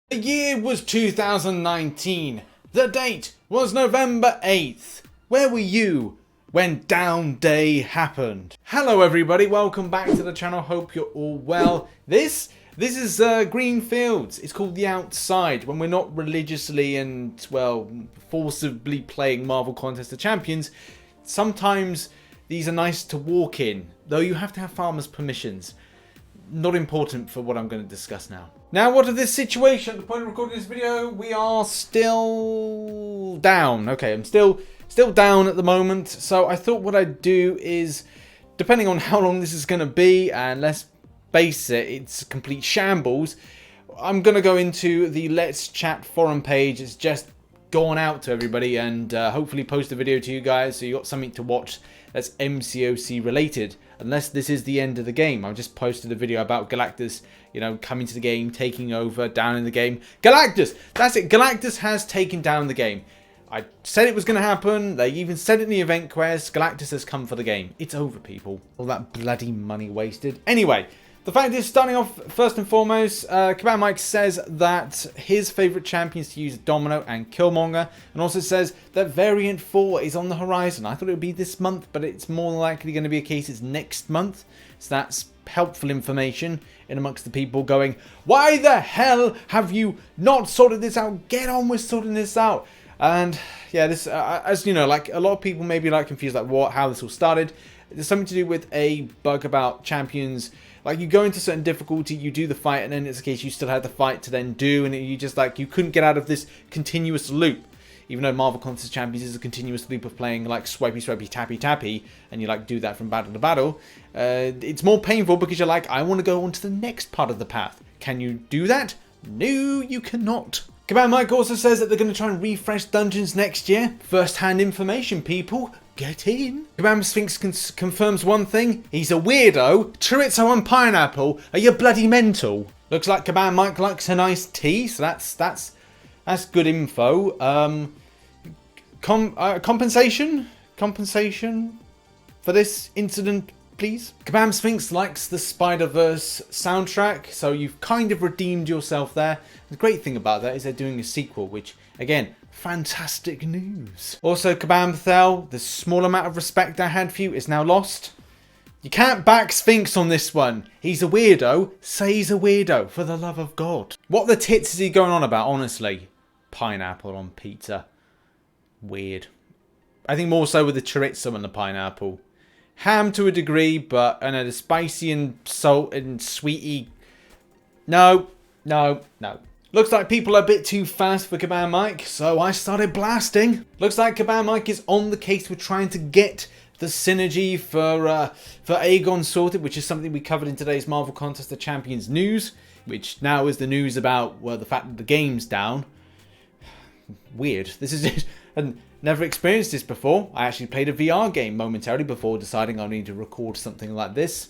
The year was 2019. The date was November 8th. Where were you when Down Day happened? Hello everybody, welcome back to the channel. Hope you're all well. This is Green Fields. It's called The Outside when we're not religiously and, well, forcibly playing Marvel Contest of Champions. Sometimes these are nice to walk in, though you have to have farmers' permissions. Not important for what I'm going to discuss now. Now, what of this situation? At the point of recording this video, we are still down. Okay, I'm still down at the moment. So I thought what I'd do is, depending on how long this is going to be, and let's face it, it's a complete shambles, I'm going to go into the Let's Chat forum page. It's just gone out to everybody and hopefully post a video to you guys so you got something to watch that's MCOC related. Unless this is the end of the game. I just posted a video about Galactus, you know, coming to the game, taking over, down in the game. Galactus! That's it. Galactus has taken down the game. I said it was going to happen. They even said it in the event quest. Galactus has come for the game. It's over, people. All that bloody money wasted. Anyway, the fact is, starting off, first and foremost, CommandMike says that his favourite champions to use Domino and Killmonger, and also says that Variant 4 is on the horizon. I thought it would be this month, but it's more likely going to be a case it's next month. So that's helpful information in amongst the people going, why the hell have you not sorted this out? Get on with sorting this out. And yeah, this, as you know, like a lot of people may be like confused, like how this all started. There's something to do with a bug about champions. Like, you go into certain difficulty, you do the fight, and then it's a case you still had the fight to then do, and you just, like, you couldn't get out of this continuous loop. Even though Marvel Contest Champions is a continuous loop of playing, like, swipey, swipey, tappy, tappy, and you, like, do that from battle to battle, it's more painful because you're like, I want to go on to the next part of the path. Can you do that? No, you cannot. CommandMike also says that they're going to try and refresh dungeons next year. First-hand information, people. Get in. Kabam Sphinx confirms one thing. He's a weirdo. Chorizo and pineapple. Are you bloody mental? Looks like Cabal Mike likes a nice tea, so that's good info. Compensation for this incident, please. Kabam Sphinx likes the Spider-Verse soundtrack, so you've kind of redeemed yourself there. The great thing about that is they're doing a sequel, which, again, fantastic news. Also, Kabam Thel, the small amount of respect I had for you is now lost. You can't back Sphinx on this one. He's a weirdo. Say he's a weirdo, for the love of God. What the tits is he going on about, honestly? Pineapple on pizza. Weird. I think more so with the chorizo and the pineapple. Ham to a degree, but I know the spicy and salt and sweety. No. Looks like people are a bit too fast for Cabal Mike, so I started blasting. Looks like Cabal Mike is on the case with trying to get the synergy for Aegon sorted, which is something we covered in today's Marvel Contest of Champions news, which now is the news about, well, the fact that the game's down. Weird. This is it. And never experienced this before. I actually played a VR game momentarily before deciding I need to record something like this.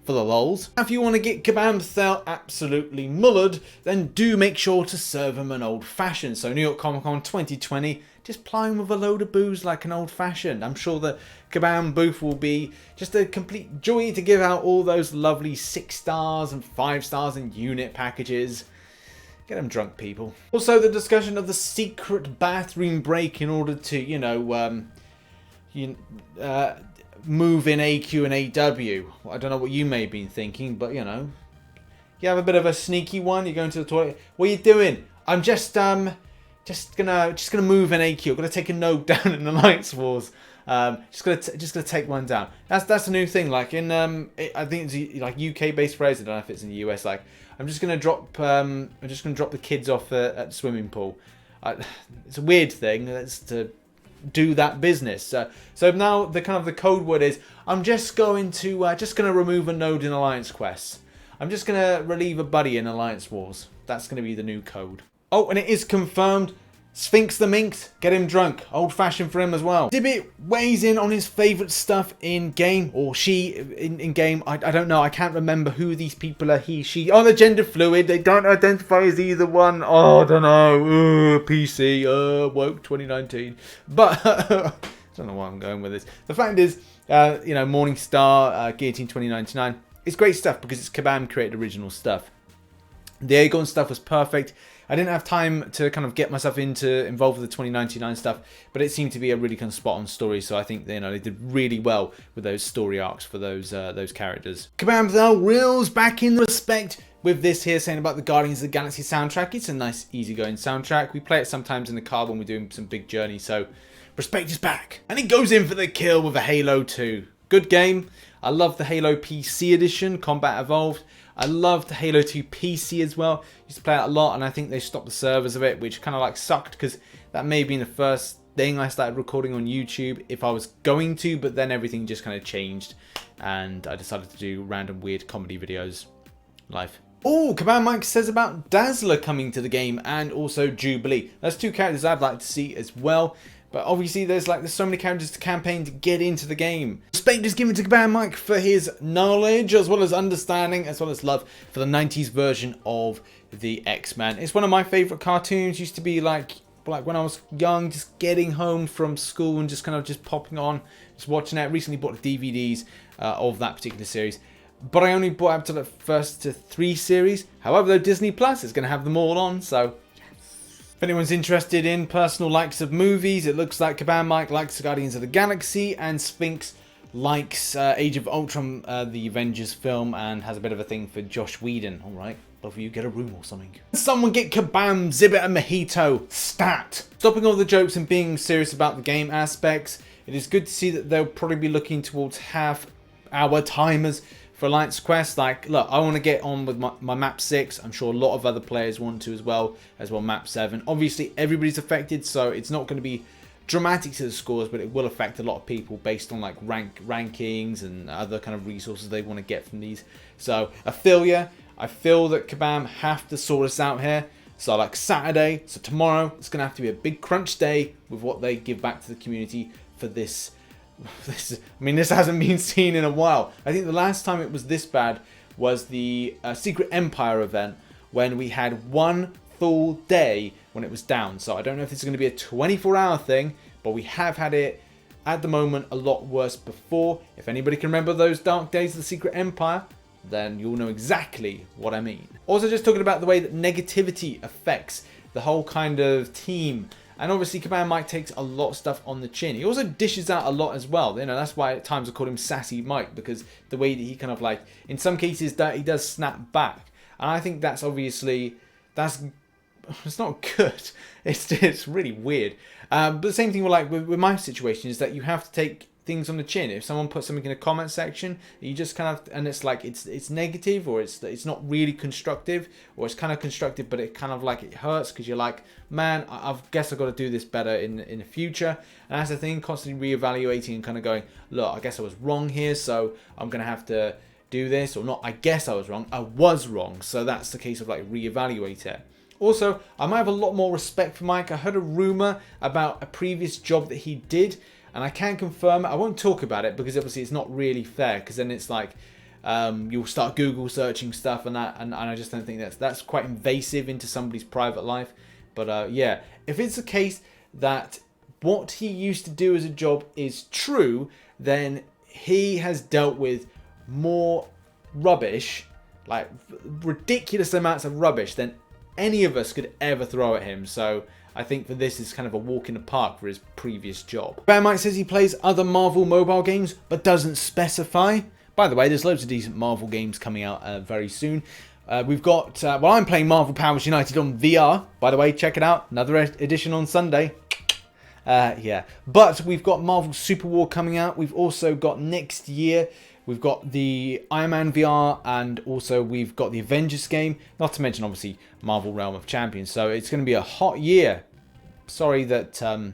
For the lols. If you want to get Kabam Thel absolutely mullered, then do make sure to serve him an old-fashioned. So New York Comic Con 2020, just ply him with a load of booze like an old-fashioned. I'm sure the Kabam booth will be just a complete joy to give out all those lovely 6 stars and 5 stars and unit packages. Get them drunk, people. Also, the discussion of the secret bathroom break in order to, you know, move in AQ and AW. I don't know what you may have been thinking, but you know, you have a bit of a sneaky one. You're going to the toilet. What are you doing? I'm just gonna move in AQ. I'm gonna take a node down in the Alliance Wars. Just gonna take one down. That's a new thing. Like in I think it's like UK based phrase. I don't know if it's in the US. Like I'm just gonna drop the kids off at the swimming pool. It's a weird thing. That's to do that business. So now the kind of the code word is I'm just going to remove a node in Alliance quests. I'm just gonna relieve a buddy in Alliance Wars. That's gonna be the new code. Oh, and it is confirmed. Sphinx the Minx, get him drunk. Old fashioned for him as well. Dibbit weighs in on his favourite stuff in game, or she in game. I don't know. I can't remember who these people are. He, she. Oh, they're gender fluid. They don't identify as either one. Oh, I don't know. PC. Woke 2019. But I don't know why I'm going with this. The fact is, you know, Morningstar, Guillotine 2099. It's great stuff because it's Kabam created original stuff. The Aegon stuff was perfect. I didn't have time to kind of get myself involved with the 2099 stuff, but it seemed to be a really kind of spot on story. So I think they did really well with those story arcs for those characters. Kabam though reels back in respect with this here, saying about the Guardians of the Galaxy soundtrack. It's a nice, easygoing soundtrack. We play it sometimes in the car when we're doing some big journeys, so respect is back. And he goes in for the kill with a Halo 2. Good game. I love the Halo PC edition, Combat Evolved. I love the Halo 2 PC as well. Used to play it a lot, and I think they stopped the servers of it, which kind of like sucked, because that may have been the first thing I started recording on YouTube if I was going to, but then everything just kind of changed, and I decided to do random weird comedy videos live. Oh, CommandMike says about Dazzler coming to the game, and also Jubilee. That's two characters I'd like to see as well. But obviously there's so many characters to campaign to get into the game. Respect is given to CommandMike for his knowledge, as well as understanding, as well as love for the 90s version of the X-Men. It's one of my favourite cartoons. Used to be like when I was young, just getting home from school and just kind of just popping on, just watching it. Recently bought the DVDs of that particular series. But I only bought up to the first 3 series. However, though, Disney Plus is going to have them all on, so if anyone's interested in personal likes of movies, it looks like CommandMike likes Guardians of the Galaxy, and Sphinx likes Age of Ultron, the Avengers film, and has a bit of a thing for Josh Whedon. Alright, both of you get a room or something. Someone get Kabam, Zibbit and Mojito. Stat! Stopping all the jokes and being serious about the game aspects, it is good to see that they'll probably be looking towards half-hour timers for Alliance Quest. Like, look, I want to get on with my map 6. I'm sure a lot of other players want to as well map 7. Obviously, everybody's affected, so it's not going to be dramatic to the scores, but it will affect a lot of people based on like rankings and other kind of resources they want to get from these. So I feel that Kabam have to sort us out here. So like Saturday, so tomorrow, it's going to have to be a big crunch day with what they give back to the community for this. I mean, this hasn't been seen in a while. I think the last time it was this bad was the Secret Empire event, when we had one full day when it was down. So I don't know if this is going to be a 24-hour thing, but we have had it at the moment a lot worse before. If anybody can remember those dark days of the Secret Empire, then you'll know exactly what I mean. Also, just talking about the way that negativity affects the whole kind of team. And obviously, CommandMike takes a lot of stuff on the chin. He also dishes out a lot as well. That's why at times I call him Sassy Mike, because the way that he kind of like, in some cases, that he does snap back. And I think that's obviously, it's not good. It's really weird. But the same thing with my situation is that you have to take things on the chin. If someone puts something in a comment section, you just kind of, and it's like it's negative, or it's not really constructive, or it's kind of constructive but it kind of like it hurts because you're like, man, I guess I've got to do this better in the future. And that's the thing, constantly reevaluating and kind of going, look, I guess I was wrong here, so I'm gonna have to do this. Or not, I guess I was wrong, so that's the case of like reevaluate it. Also, I might have a lot more respect for Mike. I heard a rumor about a previous job that he did, and I can't confirm it. I won't talk about it because obviously it's not really fair, because then it's like you'll start Google searching stuff and that, and I just don't think that's quite invasive into somebody's private life. But yeah, if it's the case that what he used to do as a job is true, then he has dealt with more rubbish, like ridiculous amounts of rubbish, than any of us could ever throw at him. So I think for this is kind of a walk in the park for his previous job. CommandMike says he plays other Marvel mobile games, but doesn't specify. By the way, there's loads of decent Marvel games coming out very soon. We've got, well, I'm playing Marvel Powers United on VR. By the way, check it out. Another edition on Sunday. Yeah. But we've got Marvel Super War coming out. We've also got next year, we've got the Iron Man VR, and also we've got the Avengers game. Not to mention, obviously, Marvel Realm of Champions. So it's going to be a hot year. Sorry that the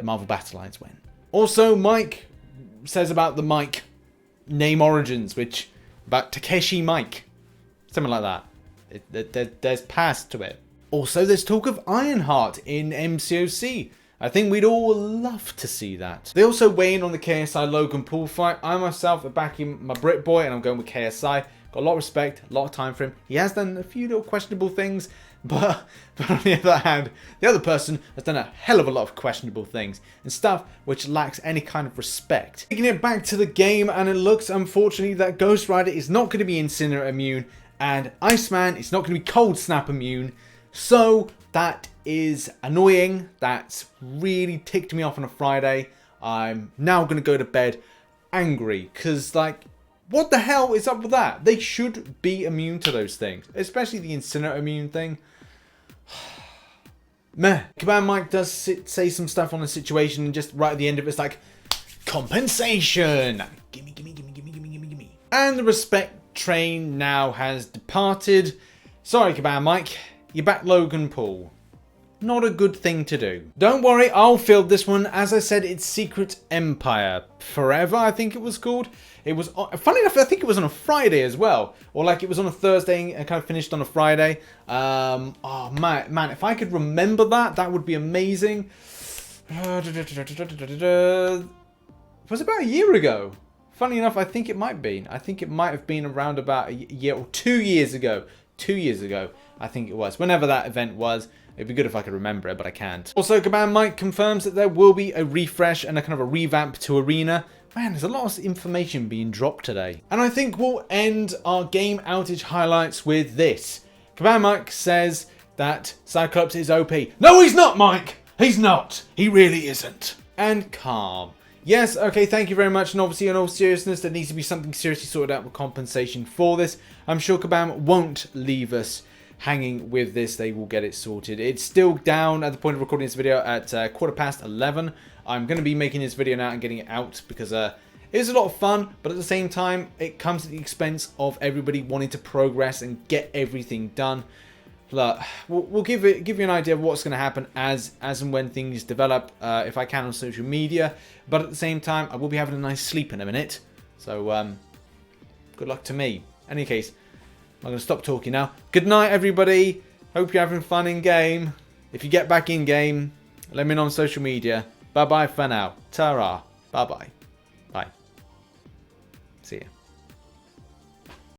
Marvel Battle Lines went. Also, Mike says about the Mike name origins, which about Takeshi Mike, something like that. There's past to it. Also, there's talk of Ironheart in MCOC. I think we'd all love to see that. They also weigh in on the KSI Logan Paul fight. I myself are backing my Brit boy, and I'm going with KSI. Got a lot of respect, a lot of time for him. He has done a few little questionable things, but on the other hand, the other person has done a hell of a lot of questionable things and stuff which lacks any kind of respect. Taking it back to the game, and it looks, unfortunately, that Ghost Rider is not going to be Incinerate immune, and Iceman is not going to be Cold Snap immune. So that is annoying. That's really ticked me off on a Friday. I'm now going to go to bed angry because, like, what the hell is up with that? They should be immune to those things, especially the incinerator immune thing. Meh. CommandMike does say some stuff on the situation, and just right at the end of it, it's like, compensation! Gimme, gimme, gimme, gimme, gimme, gimme, gimme. And the respect train now has departed. Sorry, CommandMike. You're back Logan Paul. Not a good thing to do. Don't worry, I'll field this one. As I said, it's Secret Empire Forever, I think it was called. It was, funny enough, I think it was on a Friday as well. Or like it was on a Thursday and kind of finished on a Friday. Oh man, if I could remember that, that would be amazing. It was about a year ago. Funny enough, I think it might be. I think it might have been around about a year or 2 years ago. 2 years ago, I think it was. Whenever that event was. It'd be good if I could remember it, but I can't. Also, CommandMike confirms that there will be a refresh and a kind of a revamp to Arena. Man, there's a lot of information being dropped today. And I think we'll end our game outage highlights with this. CommandMike says that Cyclops is OP. No, he's not, Mike! He's not! He really isn't. And calm. Yes, okay, thank you very much. And obviously, in all seriousness, there needs to be something seriously sorted out with compensation for this. I'm sure Kabam won't leave us hanging with this. They will get it sorted. It's still down at the point of recording this video at 11:15. I'm going to be making this video now and getting it out because it is a lot of fun, but at the same time it comes at the expense of everybody wanting to progress and get everything done. Look, we'll give you an idea of what's going to happen as and when things develop, if I can, on social media, but at the same time I will be having a nice sleep in a minute, so good luck to me. In any case, I'm going to stop talking now. Good night, everybody. Hope you're having fun in game. If you get back in game, let me know on social media. Bye-bye for now. Ta-ra. Bye-bye. Bye. See ya.